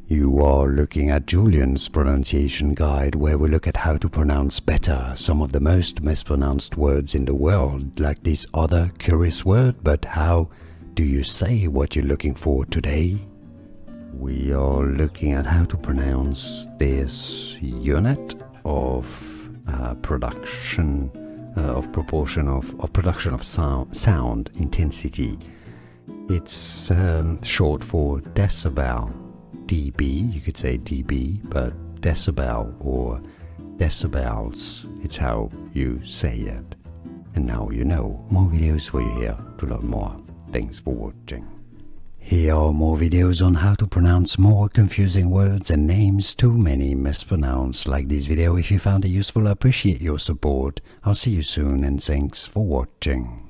You are looking at Julian's pronunciation guide, where we look at how to pronounce better some of the most mispronounced words in the world, like this other curious word. But how do you say what you're looking for today? We are looking at how to pronounce this unit of production of sound intensity. It's short for decibel. dB, you could say dB, but decibel or decibels, it's how you say it. And now you know. More videos for you here to learn more. Thanks for watching. Here are more videos on how to pronounce more confusing words and names too many mispronounced. Like this video if you found it useful. I appreciate your support. I'll see you soon and thanks for watching.